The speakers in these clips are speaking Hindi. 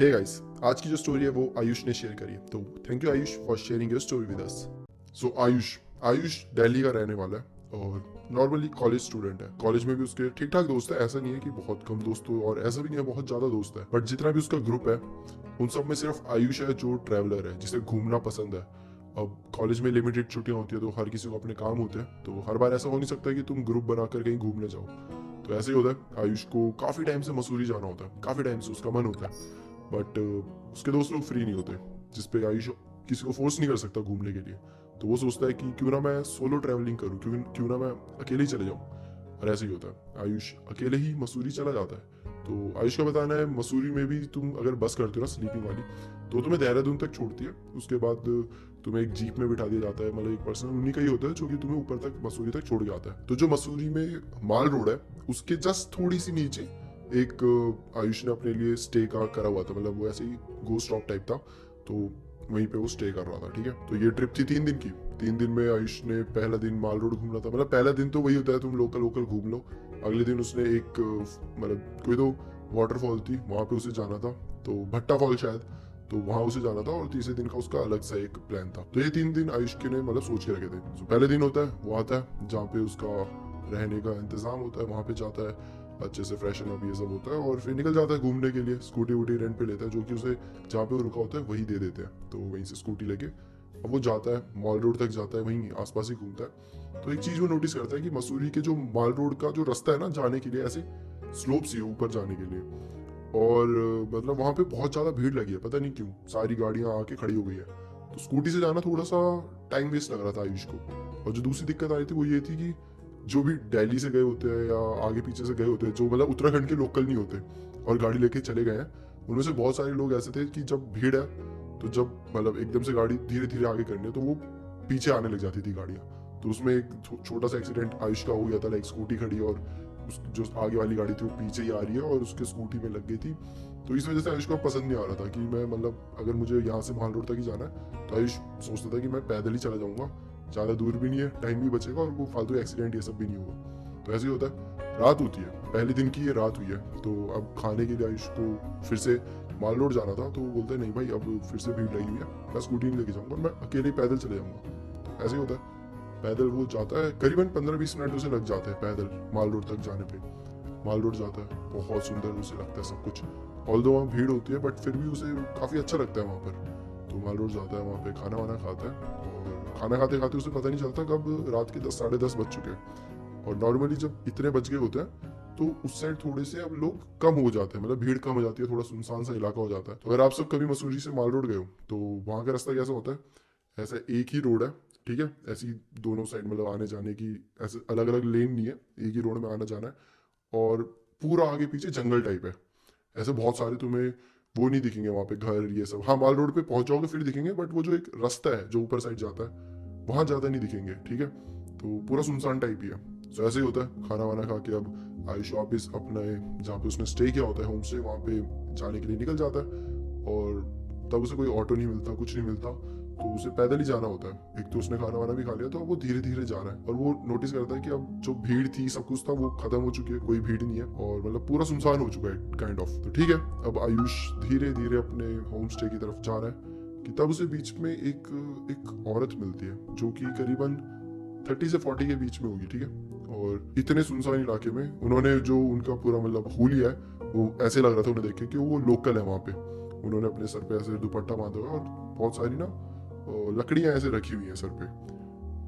हे गाइस, आज की जो स्टोरी है वो आयुष ने शेयर करी है। तो thank you Ayush for sharing your story with us. So Ayush Ayush Delhi का रहने वाला है और नॉर्मली कॉलेज स्टूडेंट है। कॉलेज में भी उसके ठीक ठाक दोस्त है, ऐसा नहीं है कि बहुत कम दोस्त हो और ऐसा भी नहीं है बहुत ज्यादा दोस्त है। बट जितना भी उसका ग्रुप है उन सब में सिर्फ आयुष है जो ट्रैवलर है, जिसे घूमना पसंद है। अब कॉलेज में लिमिटेड छुट्टियां होती है तो हर किसी को अपने काम होते हैं, तो हर बार ऐसा हो नहीं सकता कि तुम ग्रुप बनाकर कहीं घूमने जाओ। तो ऐसे ही होता है, आयुष को काफी टाइम से मसूरी जाना होता है, काफी टाइम से उसका मन होता है। बट उसके दोस्त लोग फ्री नहीं होते, जिसपे आयुष किसी को फोर्स नहीं कर सकता घूमने के लिए। तो वो सोचता है कि क्यों ना मैं सोलो ट्रैवलिंग करूँ, क्यों ना मैं अकेले ही चले जाऊँ। और ऐसे ही होता है, आयुष अकेले ही मसूरी चला जाता है। तो आयुष का बताना है, मसूरी में भी तुम अगर बस करते हो ना स्लीपिंग वाली, तो तुम्हें देहरादून तक छोड़ती है। उसके बाद तुम्हें एक जीप में बिठा दिया जाता है, मतलब एक पर्सन उन्हीं का ही होता है जो कि तुम्हें ऊपर तक मसूरी तक छोड़ के आता है। तो जो मसूरी में माल रोड है उसके जस्ट थोड़ी सी नीचे एक आयुष ने अपने लिए स्टे का करा हुआ था, मतलब वो ऐसे ही गोस्ट स्टॉप टाइप था। तो वहीं पे वो स्टे कर रहा था। ठीक है, तो ये ट्रिप थी 3 दिन की। 3 दिन में आयुष ने पहला दिन माल रोड घूमना था, मतलब पहला दिन तो वही होता है तुम लोकल लोकल घूम लो। अगले दिन उसने एक मतलब कोई तो वाटरफॉल थी वहां पे उसे जाना था, तो भट्टा फॉल शायद, तो वहां उसे जाना था। और तीसरे दिन का उसका अलग सा एक प्लान था। तो ये 3 दिन आयुष के ने मतलब सोच के रखे थे। तो पहले दिन होता है वो आता है जहाँ पे उसका रहने का इंतजाम होता है, वहां पे जाता है, अच्छे से फ्रेशन अप ये सब होता है और फिर निकल जाता है घूमने के लिए। स्कूटी वूटी रेंट पे लेता है, जो कि उसे जहाँ पे वो रुका होता है वही दे देते हैं। तो वहीं से स्कूटी लेके अब वो जाता है, मॉल रोड तक जाता है, वहीं आसपास ही घूमता है। तो एक चीज वो नोटिस करता है कि मसूरी के जो मॉल रोड का जो रास्ता है ना जाने के लिए, ऐसे स्लोप सी है ऊपर जाने के लिए। और मतलब वहां पे बहुत ज्यादा भीड़ लगी है, पता नहीं क्यों सारी गाड़ियां आके खड़ी हो गई है। तो स्कूटी से जाना थोड़ा सा टाइम वेस्ट लग रहा था आयुष को। और जो दूसरी दिक्कत आई थी वो ये थी कि जो भी दिल्ली से गए होते हैं या आगे पीछे से गए होते हैं, जो मतलब उत्तराखंड के लोकल नहीं होते और गाड़ी लेके चले गए हैं, उनमें से बहुत सारे लोग ऐसे थे कि जब भीड़ है तो जब मतलब एकदम से गाड़ी धीरे धीरे आगे करनी है तो वो पीछे आने लग जाती थी गाड़ियाँ। तो उसमें एक छोटा सा एक्सीडेंट आयुष का हो गया था। लाइक स्कूटी खड़ी और उस जो आगे वाली गाड़ी थी वो पीछे ही आ रही है और उसके स्कूटी में लग गई थी। तो इस वजह से आयुष को पसंद नहीं आ रहा था कि मैं मतलब अगर मुझे यहाँ से माल रोड तक ही जाना है तो आयुष सोचता था कि मैं पैदल ही चला जाऊंगा, ज़्यादा दूर भी नहीं है, टाइम भी बचेगा और वो फालतू एक्सीडेंट ये सब भी नहीं होगा। तो ऐसे ही होता है, रात होती है, पहले दिन की ये रात हुई है। तो अब खाने के लिए आयुष को फिर से माल रोड जाना था। तो वो बोलते हैं नहीं भाई अब फिर से भीड़ लगी हुई है, मैं स्कूटी नहीं लेके जाऊंगा, मैं अकेले पैदल चले जाऊंगा। तो ऐसे ही होता है, पैदल वो जाता है, करीबन 15-20 मिनट उसे लग जाते हैं पैदल माल रोड तक जाने पे। माल रोड जाता है, बहुत सुंदर उसे लगता है सब कुछ, ऑल्दो वहाँ भीड़ होती है बट फिर भी उसे काफ़ी अच्छा लगता है वहाँ पर। तो माल रोड जाता है, वहाँ पे खाना वाना खाता है और खाना खाते खाते उसे पता नहीं चलता कब रात के 10 साढ़े 10 बज चुके हैं। और नॉर्मली जब इतने बज गए होते हैं तो उस साइड थोड़े से अब लोग कम हो जाते हैं, मतलब भीड़ कम हो जाती है, थोड़ा सुनसान सा इलाका हो जाता है। तो अगर आप सब कभी मसूरी से माल रोड गए हो तो वहाँ का रास्ता कैसा होता है, ऐसा एक ही रोड है। ठीक है, ऐसी दोनों साइड मतलब आने जाने की, ऐसे अलग अलग लेन नहीं है, एक ही रोड में आना जाना है। और पूरा आगे पीछे जंगल टाइप है। ऐसे बहुत सारे तुम्हें वो नहीं दिखेंगे वहाँ पे घर ये सब, हाँ माल रोड पे पहुंच जाओगे फिर दिखेंगे, बट वो जो एक रास्ता है जो ऊपर साइड जाता है वहां ज्यादा नहीं दिखेंगे। ठीक है, तो पूरा सुनसान टाइप ही है। तो ऐसे ही होता है, खाना वाना खा के अब आयुष वापिस अपने जहाँ पे उसने स्टे किया होता है होम स्टे, वहाँ पे जाने के लिए निकल जाता है। और तब उसे कोई ऑटो नहीं मिलता, कुछ नहीं मिलता, तो उसे पैदल ही जाना होता है। एक तो उसने खाना वाना भी खा लिया, तो अब वो धीरे धीरे जा रहा है और वो नोटिस करता है कि अब जो भीड़ थी सब कुछ था वो खत्म हो चुकी है, कोई भीड़ नहीं है और मतलब पूरा सुनसान हो चुका है काइंड ऑफ। तो ठीक है, अब आयुष धीरे धीरे अपने होम स्टे की तरफ जा रहा है कि तब उसे बीच में एक औरत मिलती है जो कि करीबन 30 से 40 के बीच में होगी। ठीक है, और इतने सुनसान इलाके में उन्होंने जो उनका पूरा मतलब हुलिया है वो ऐसे लग रहा था उन्हें देख के कि वो लोकल है वहाँ पे। उन्होंने अपने सर पे ऐसे दुपट्टा बांधा हुआ है और बहुत सारी ना लकड़ियां ऐसे रखी हुई हैं सर पे।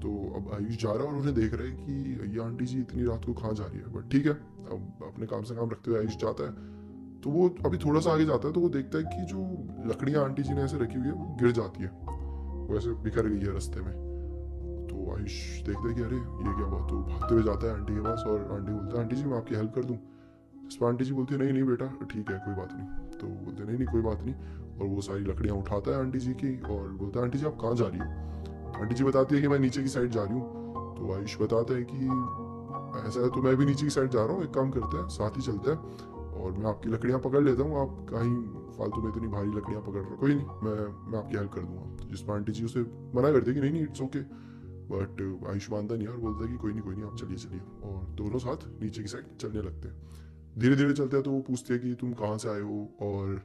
तो अब आयुष जा रहा है और उन्हें देख रहे हैं कि ये आंटी जी इतनी रात को कहाँ जा रही है। बट ठीक है, अब अपने काम से काम रखते हुए आयुष जाता है। तो वो अभी थोड़ा सा आगे जाता है तो वो देखता है कि जो लकड़ियां आंटी जी ने ऐसे रखी हुई है वो गिर जाती है, वो ऐसे बिखर गई है रास्ते में। तो आयुष देखता है कि अरे ये क्या हुआ। तो भागते हुए जाता है आंटी के पास और आंटी बोलता है आंटी जी मैं आपकी हेल्प कर दूँ। इस पर आंटी जी बोलती है नहीं नहीं बेटा ठीक है कोई बात नहीं। तो बोलते नहीं नहीं कोई बात नहीं, और वो सारी लकड़ियाँ उठाता है आंटी जी की और बोलता है आंटी जी आप कहाँ जा रही हो। आंटी जी बताती है कि मैं नीचे की साइड जा रही हूँ। तो आयुष बताता है कि ऐसा है तो मैं भी नीचे की साइड जा रहा हूँ, एक काम करते हैं साथ ही चलते हैं और मैं आपकी लकड़ियाँ पकड़ लेता हूँ, आप कहीं फालतू में इतनी भारी लकड़ियाँ पकड़ रहे हो, कोई नहीं मैं आपकी हेल्प कर दूंगा। तो जिस पर आंटी जी उसे मना करती है कि नहीं नहीं इट्स ओके। बट आयुष मानता नहीं है और बोलता है कि कोई नहीं आप चलिए चलिए, और दोनों साथ नीचे की साइड चलने लगते हैं। धीरे धीरे चलते हैं तो वो पूछती है कि तुम कहाँ से आए हो और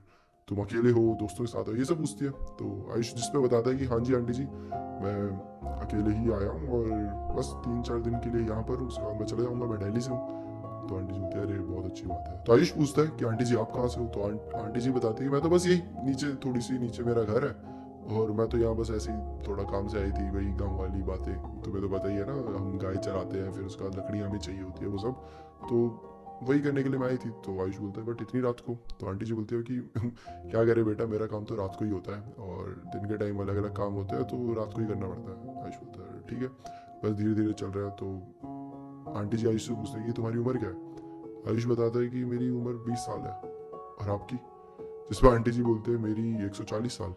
तुम अकेले हो, दोस्तों के साथ हो, ये सब पूछती है। तो आयुष जिस पे बताता है कि हाँ जी आंटी जी, मैं अकेले ही आया हूँ और बस 3-4 दिन के लिए यहाँ पर हूँ, उसके बाद मैं चले जाऊँगा, मैं दिल्ली से हूँ। तो आंटी जी बोलते हैं अरे बहुत अच्छी बात है। तो आयुष पूछता है कि आंटी जी आप कहाँ से हो? तो आंटी जी बताती है मैं तो बस यही नीचे, थोड़ी सी नीचे मेरा घर है, और मैं तो यहाँ बस ऐसे ही थोड़ा काम से आई थी, वही गाँव वाली बातें तुम्हें तो पता ही है ना, हम गाय चराते हैं, फिर उसके बाद लकड़ी हमें चाहिए होती है वो सब, तो वही करने के लिए मैं आई थी। तो आयुष बोलता है बट इतनी रात को? तो आंटी जी बोलती है कि क्या करे बेटा, मेरा काम तो रात को ही होता है और दिन के टाइम अलग अलग काम होते हैं, तो रात को ही करना पड़ता है। आयुष बोलता है ठीक है, बस धीरे धीरे चल रहा है। तो आंटी जी आयुष से पूछते हैं कि तुम्हारी उम्र क्या है? आयुष बताता है कि मेरी उम्र 20 साल है। और आपकी? जिस पर आंटी जी बोलते हैं मेरी 140 साल।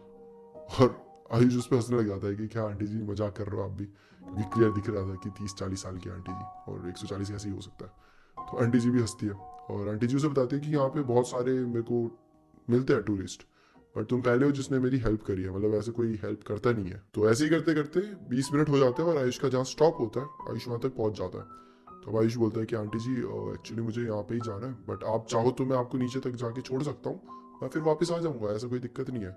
और आयुष उस पर हंसने लग जाता है कि क्या आंटी जी मजाक कर रहे हो आप भी, क्योंकि क्लियर दिख रहा था कि 30-40 साल की आंटी जी, और 140 कैसे ही हो सकता है। तो आंटी जी भी हंसती है और आंटी जी उसे बताती है कि यहाँ पे बहुत सारे मेरे को मिलते हैं टूरिस्ट, पर तुम पहले हो जिसने मेरी हेल्प करी है, मतलब ऐसे कोई हेल्प करता नहीं है। तो ऐसे ही करते करते 20 मिनट हो जाते हैं और आयुष का जहाँ स्टॉप होता है आयुष वहाँ तक पहुँच जाता है। तो अब आयुष बोलता है कि आंटी जी एक्चुअली मुझे यहाँ पे ही जाना है, बट आप चाहो तो मैं आपको नीचे तक जाके छोड़ सकता हूँ, मैं फिर वापस आ जाऊँगा, ऐसा कोई दिक्कत नहीं है।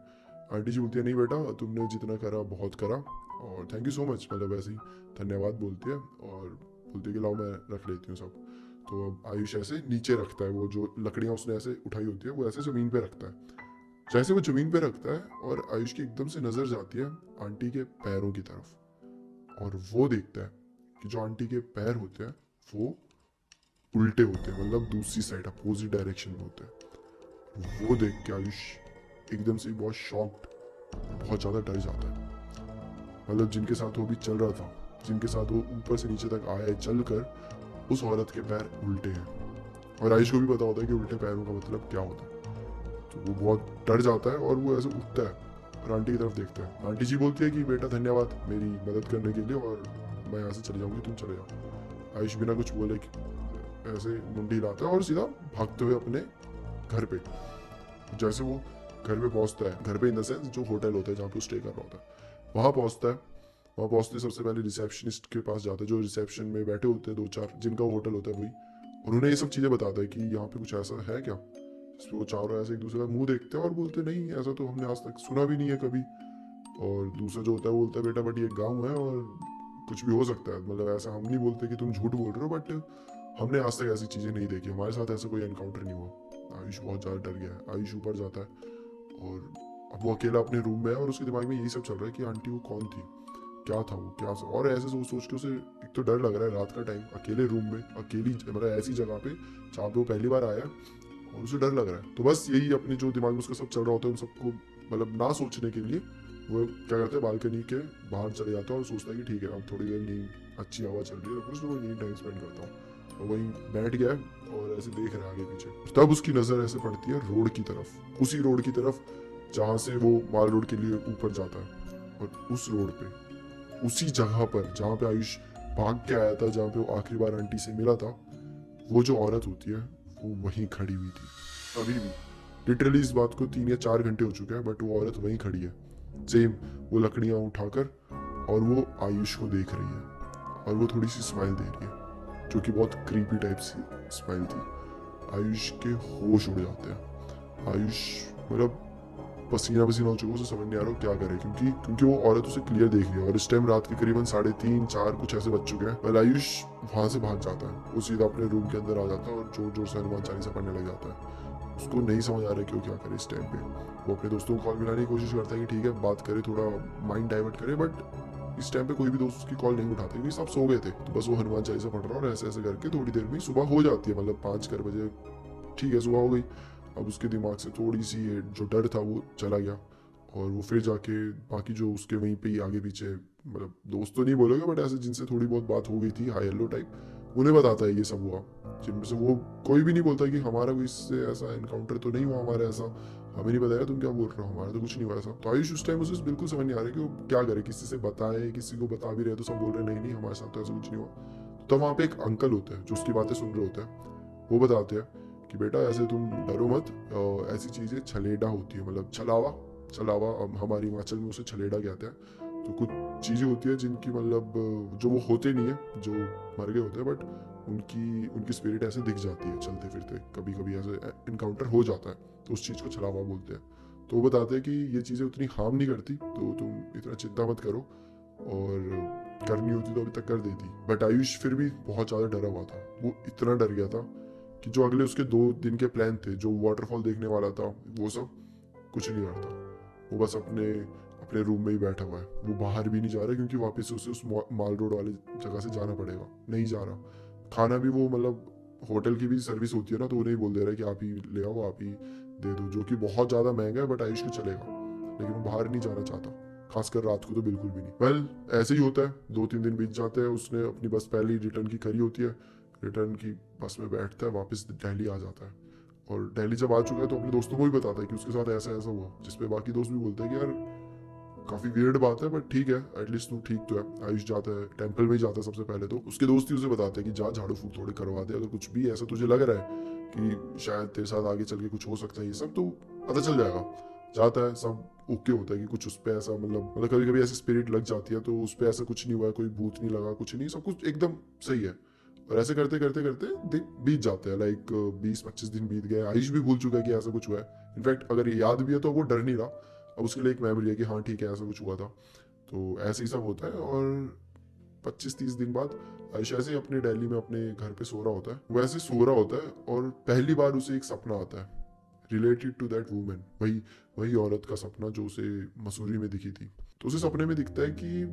आंटी जी बोलती है नहीं बेटा, तुमने जितना करा बहुत करा, और थैंक यू सो मच, मतलब ऐसे ही धन्यवाद बोलती है और बोलती है कि लाओ मैं रख लेती हूँ सब। तो अब आयुष ऐसे नीचे रखता है, वो जो लकड़ियाँ उसने ऐसे उठाई होती है वो ऐसे ज़मीन पे रखता है। जैसे वो ज़मीन पे रखता है और आयुष की एकदम से नज़र जाती है आंटी के पैरों की तरफ, और वो देखता है कि जो आंटी के पैर होते हैं वो उल्टे होते हैं, मतलब दूसरी साइड अपोजिट डायरेक्शन में होते हैं। वो देख के आयुष एकदम से बहुत शॉक्ड, बहुत ज़्यादा डर जाता है। मतलब जिनके साथ वो अभी चल रहा था, जिनके साथ वो ऊपर से नीचे तक आया है चल कर, उस औरत के पैर उल्टे हैं। और आयुष को भी पता होता है कि उल्टे पैरों का मतलब क्या होता है। तो वो बहुत डर जाता है और वो ऐसे उठता है और आंटी की तरफ देखता है। आंटी जी बोलती है कि बेटा धन्यवाद मेरी मदद करने के लिए, और मैं यहाँ से चले जाऊँगी, तुम चले जाओ। आयुष बिना कुछ बोले ऐसे मुंडी हिलाता है और सीधा भागते हुए अपने घर पे। जैसे वो घर पे पहुंचता है, घर पे इन द सेंस जो होटल होता है जहाँ पे स्टे कर रहा होता है, वहाँ पहुंचता है। वहाँ पहुंचते सबसे पहले रिसेप्शनिस्ट के पास जाता है, जो रिसेप्शन में बैठे होते हैं 2-4, जिनका होटल होता है वही, और उन्हें ये सब चीज़ें बताता है कि यहाँ पे कुछ ऐसा है क्या, जिसपे वो चारों ऐसे एक दूसरे का मुंह देखते हैं और बोलते नहीं ऐसा तो हमने आज तक सुना भी नहीं है कभी। और दूसरा जो होता है वो बोलता है बेटा बट ये गाँव है और कुछ भी हो सकता है, मतलब ऐसा हम नहीं बोलते कि तुम झूठ बोल रहे हो, बट हमने आज तक ऐसी चीज़ें नहीं देखी, हमारे साथ ऐसा कोई एनकाउंटर नहीं हुआ। आयुष बहुत ज़्यादा डर गया है। आयुष ऊपर जाता है और अब वो अकेला अपने रूम में है और उसके दिमाग में यही सब चल रहा है कि आंटी वो कौन थी, क्या था वो, क्या सब, और ऐसे सोच सोच के उसे एक तो डर लग रहा है, रात का टाइम अकेले रूम में, अकेली मतलब ऐसी जगह पे जहाँ पे वो पहली बार आया और उसे डर लग रहा है। तो बस यही अपने जो दिमाग में उसका सब चल रहा होता है उन सबको मतलब ना सोचने के लिए वो क्या करते हैं, बालकनी के बाहर चले जाता है और सोचता है कि ठीक है अब थोड़ी देर नींद, अच्छी हवा चल रही है, कुछ तो मैं यही टाइम स्पेंड करता हूँ। और वहीं बैठ गया है और ऐसे देख रहा है आगे पीछे। तब उसकी नज़र ऐसे पड़ती है रोड की तरफ, उसी रोड की तरफ जहाँ से वो माल रोड के लिए ऊपर जाता है। और उस रोड पे, उसी जगह पर जहाँ पे आयुष भाग के आया था, जहाँ पे वो आखिरी बार आंटी से मिला था, वो जो औरत होती है वो वहीं खड़ी हुई थी अभी भी। लिटरली इस बात को 3 या 4 घंटे हो चुके हैं, बट वो औरत वहीं खड़ी है सेम, वो लकड़ियाँ उठाकर, और वो आयुष को देख रही है और वो थोड़ी सी स्माइल दे रही है जो कि बहुत क्रीपी टाइप सी स्माइल थी। आयुष के होश उड़ जाते हैं। आयुष मतलब पसीना पसीना हो चुका है, उसे समझ नहीं आ रहा क्या करे, क्योंकि क्योंकि वो औरत उसे क्लियर देख रही है और इस टाइम रात के करीबन 3:30-4 कुछ ऐसे बज चुके हैं। पर आयुष वहां से भाग जाता है, वो सीधा अपने रूम के अंदर आ जाता है और जोर जोर से हनुमान चालीसा पढ़ने लग जाता है। उसको नहीं समझ आ रहा है कि वो क्या करे इस टाइम पे। वो अपने दोस्तों को कॉल मिलाने की कोशिश करता है कि ठीक है बात करे, थोड़ा माइंड डाइवर्ट करे, बट इस टाइम पे कोई भी दोस्त उसकी कॉल नहीं उठाते क्योंकि सब सो गए थे। तो बस वो हनुमान चालीसा पढ़ रहा है और ऐसे ऐसे करके थोड़ी देर में सुबह हो जाती है, मतलब 5 बजे ठीक है सुबह हो गई। अब उसके दिमाग से थोड़ी सी जो डर था वो चला गया और वो फिर जाके बाकी जो उसके वहीं पे ही आगे पीछे, मतलब दोस्त तो नहीं बोलोगे बट ऐसे जिनसे थोड़ी बहुत बात हो गई थी हाई हेलो टाइप, उन्हें बताता है ये सब हुआ। जिनमें से वो कोई भी नहीं बोलता कि हमारा कोई इससे ऐसा एनकाउंटर तो नहीं हुआ, हमारा ऐसा हमें नहीं बताया, तुम क्या बोल रहे हो, हमारा तो कुछ नहीं हुआ ऐसा। तो आयुष उस टाइम उसे बिल्कुल समझ नहीं आ रहा कि वो क्या करे, किसी से बताए, किसी को बता भी रहे तो सब बोल रहे नहीं नहीं हमारे साथ तो ऐसा कुछ नहीं हुआ। तो वहाँ पे एक अंकल होते हैं जो उसकी बातें सुन रहे होते हैं, वो बताते हैं कि बेटा ऐसे तुम डरो मत, ऐसी चीज़ें छलेडा होती है, मतलब छलावा, छलावा हमारी हिमाचल में उसे छलेडा कहते हैं। तो कुछ चीज़ें होती है जिनकी मतलब जो वो होते नहीं है, जो मर गए होते हैं, बट उनकी उनकी स्पिरिट ऐसे दिख जाती है चलते फिरते, कभी कभी ऐसे इनकाउंटर हो जाता है, तो उस चीज़ को छलावा बोलते हैं। तो वो बताते हैं कि ये चीज़ें उतनी हार्म नहीं करती, तो तुम इतना चिंता मत करो, और करनी होती तो अभी तक कर देती। बट आयुष फिर भी बहुत ज़्यादा डरा हुआ था। वो इतना डर गया था कि जो अगले उसके 2 दिन के प्लान थे, जो वाटरफॉल देखने वाला था, वो सब कुछ नहीं करता। वो बस अपने अपने रूम में ही बैठा हुआ है। वो बाहर भी नहीं जा रहा क्योंकि वापस उसे उस माल रोड वाली जगह से जाना पड़ेगा। नहीं जा रहा। खाना भी वो मतलब होटल की भी सर्विस होती है ना, तो उन्हें ही बोल दे रहा है कि आप ही ले आओ, आप ही दे दो, जो कि बहुत ज़्यादा महंगा है, बट आयुष को चलेगा। लेकिन वो बाहर नहीं जाना चाहता, खासकर रात को तो बिल्कुल भी नहीं। वेल ऐसे ही होता है। 2-3 दिन बीत जाते हैं। उसने अपनी बस पहले ही रिटर्न की करी होती है। रिटर्न की बस में बैठता है, वापस दिल्ली आ जाता है। और दिल्ली जब आ चुका है तो अपने दोस्तों को भी बताता है कि उसके साथ ऐसा ऐसा हुआ, जिसपे बाकी दोस्त भी बोलते हैं कि यार काफी वियर्ड बात है, बट ठीक है, एटलीस्ट तू ठीक तो है। आयुष जाता है, टेंपल में ही जाता है सबसे पहले। तो उसके दोस्त ही उसे बताते हैं कि जा झाड़ू फूक थोड़े करवा दे, अगर कुछ भी ऐसा तुझे लग रहा है कि शायद तेरे साथ आगे चल के कुछ हो सकता है, ये सब तो पता चल जाएगा। जाता है, सब ओके होता है कि कुछ उस पर ऐसा मतलब कभी कभी ऐसी स्पिरिट लग जाती है, तो उस पर ऐसा कुछ नहीं हुआ है, कोई भूत नहीं लगा, कुछ नहीं, सब कुछ एकदम सही है। और ऐसे करते करते करते दिन बीत जाते हैं। लाइक 20-25 दिन बीत गए। आयुष भी भूल चुका है कि ऐसा कुछ हुआ है। इनफैक्ट अगर ये याद भी है तो वो डर नहीं रहा। अब उसके लिए एक मेमोरी है कि हाँ ठीक है, ऐसा कुछ हुआ था। तो ऐसे ही सब होता है। और 25-30 दिन बाद आयुष ऐसे ही अपने दिल्ली में अपने घर पे सो रहा होता है। वो ऐसे सो रहा होता है और पहली बार उसे एक सपना आता है रिलेटेड टू दैट वुमेन। वही वही औरत का सपना जो उसे मसूरी में दिखी थी। तो उसे सपने में दिखता है कि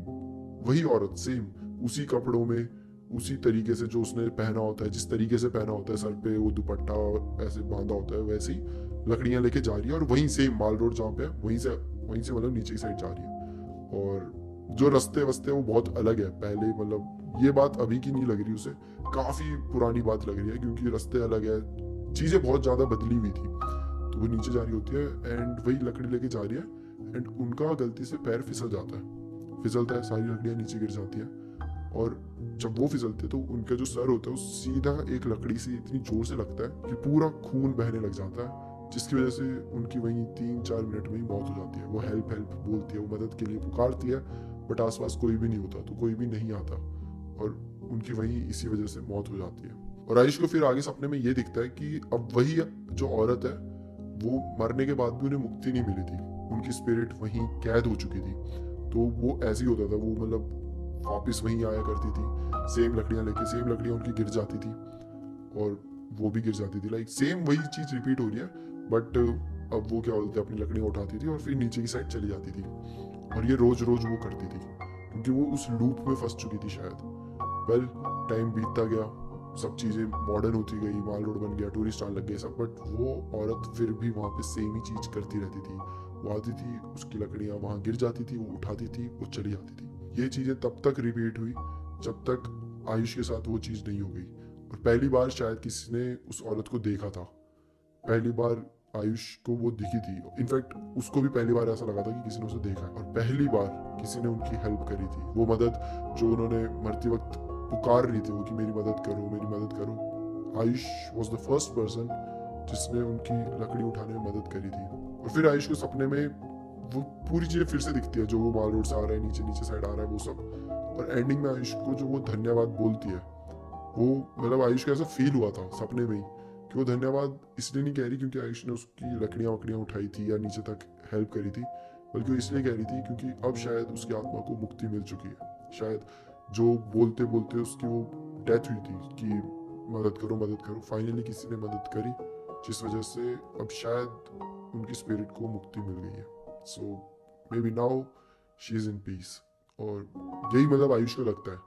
वही औरत सेम उसी कपड़ों में, उसी तरीके से जो उसने पहना होता है, जिस तरीके से पहना होता है, सर पे वो दुपट्टा ऐसे बांधा होता है, वैसे ही लकड़ियां लेके जा रही है। और वहीं सेम माल रोड जहाँ पे है, वहीं से मतलब नीचे की साइड जा रही है। और जो रास्ते वस्ते वो बहुत अलग है। पहले मतलब ये बात अभी की नहीं लग रही उसे, काफी पुरानी बात लग रही है, क्योंकि रास्ते अलग है, चीजें बहुत ज्यादा बदली हुई थी। तो वो नीचे जा रही होती है एंड वही लकड़ी लेके जा रही है, एंड उनका गलती से पैर फिसल जाता है, फिसलता है, सारी लकड़ियां नीचे गिर जाती है। और जब वो फिसलते तो उनका जो सर होता है वो सीधा एक लकड़ी से इतनी जोर से लगता है कि पूरा खून बहने लग जाता है, जिसकी वजह से उनकी वहीं 3-4 मिनट में ही मौत हो जाती है। वो हेल्प हेल्प बोलती है, वो मदद के लिए पुकारती है, बट आसपास कोई भी नहीं होता, तो कोई भी नहीं आता, और उनकी वहीं इसी वजह से मौत हो जाती है। और आयुष को फिर आगे सपने में ये दिखता है कि अब वही जो औरत है, वो मरने के बाद भी उन्हें मुक्ति नहीं मिली थी, उनकी स्पिरिट वहीं कैद हो चुकी थी। तो वो ऐसे ही होता था, वो मतलब वापस वहीं आया करती थी, सेम लकड़ियां लेके, सेम लकड़ियां उनकी गिर जाती थी और वो भी गिर जाती थी। लाइक सेम वही चीज रिपीट हो रही है, बट अब वो क्या बोलते हैं, अपनी लकड़ियां उठाती थी और फिर नीचे की साइड चली जाती थी। और ये रोज रोज वो करती थी, क्योंकि वो उस लूप में फंस चुकी थी शायद। वेल टाइम बीतता गया, सब चीजें मॉडर्न होती गई, माल रोड बन गया, टूरिस्ट आने लग गए सब, बट वो औरत फिर भी वहां पे सेम ही चीज करती रहती थी। वो आती थी, उसकी लकड़ियां वहां गिर जाती थी, वो उठाती थी, वो चली जाती थी। ये चीजें तब तक रिपीट हुई जब तक आयुष के साथ वो चीज नहीं हो गई। और पहली बार शायद किसी ने उस औरत को देखा था, पहली बार आयुष को वो दिखी थी। इनफैक्ट उसको भी पहली बार ऐसा लगा था कि किसी ने उसे देखा है, और पहली बार किसी ने उनकी हेल्प करी थी। वो मदद जो उन्होंने मरते वक्त पुकार रही थी वो कि मेरी मदद करो, मेरी मदद करो, Ayush was the first person जिसने उनकी लकड़ी उठाने में मदद करी थी। और फिर आयुष को सपने में वो पूरी चीजें फिर से दिखती है, जो वो माल रोड से आ रहा है, नीचे नीचे साइड आ रहा है, वो सब। और एंडिंग में आयुष को जो वो धन्यवाद बोलती है, वो मतलब आयुष को ऐसा फील हुआ था सपने में ही कि वो धन्यवाद इसलिए नहीं कह रही क्योंकि आयुष ने उसकी लकड़ियां वकड़ियां उठाई थी या नीचे तक हेल्प करी थी, बल्कि वो इसलिए कह रही थी क्योंकि अब शायद उसकी आत्मा को मुक्ति मिल चुकी है। शायद जो बोलते बोलते उसकी वो डेथ हुई थी कि मदद करो मदद करो, फाइनली किसी ने मदद करी, जिस वजह से अब शायद उनकी स्पिरिट को मुक्ति मिल गई है। So maybe now she is in peace. और यही मतलब आयुष को लगता है,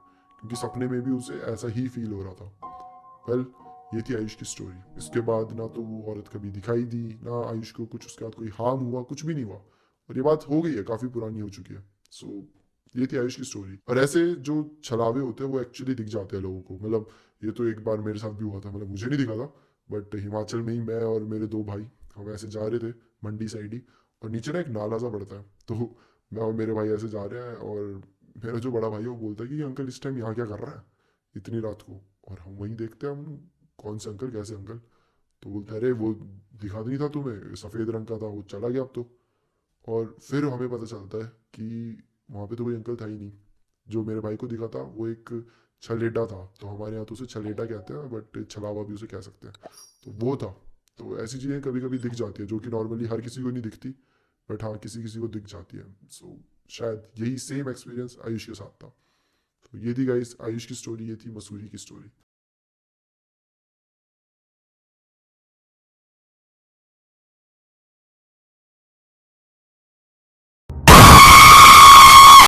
क्योंकि सपने में भी उसे ऐसा ही फील हो रहा था। वेल ये थी आयुष की स्टोरी। इसके बाद ना तो वो औरत कभी दिखाई दी, ना आयुष को कुछ उसके बाद कोई हार्म हुआ, कुछ भी नहीं हुआ। और ये बात हो गई है, काफी पुरानी हो चुकी है। सो ये थी आयुष की स्टोरी। और ऐसे जो छलावे होते हैं वो एक्चुअली दिख जाते हैं लोगों को। मतलब ये तो एक बार मेरे साथ भी हुआ था, मतलब मुझे नहीं दिखा था, बट हिमाचल में ही मैं और मेरे 2 भाई हम ऐसे जा रहे थे मंडी साइड ही, और नीचे ना एक नाला सा पड़ता है। तो मैं और मेरे भाई ऐसे जा रहे हैं, और मेरा जो बड़ा भाई है वो बोलता है कि अंकल इस टाइम यहाँ क्या कर रहा है इतनी रात को। और हम वहीं देखते हैं, हम कौन से अंकल, कैसे अंकल। तो बोलता है अरे वो दिखा नहीं था तुम्हें, सफ़ेद रंग का था, वो चला गया अब तो। और फिर हमें पता चलता है कि वहाँ पे तो कोई अंकल था ही नहीं। जो मेरे भाई को दिखा था वो एक छलेटा था, तो हमारे यहाँ तो उसे छलेटा कहते हैं, बट छलावा भी उसे कह सकते हैं। तो वो था। तो ऐसी चीज़ें कभी कभी दिख जाती है जो कि नॉर्मली हर किसी को नहीं दिखती, बट हाँ किसी किसी को दिख जाती है। सो शायद यही सेम एक्सपीरियंस आयुष के साथ था। तो ये थी गाइस आयुष की स्टोरी, ये थी मसूरी की स्टोरी।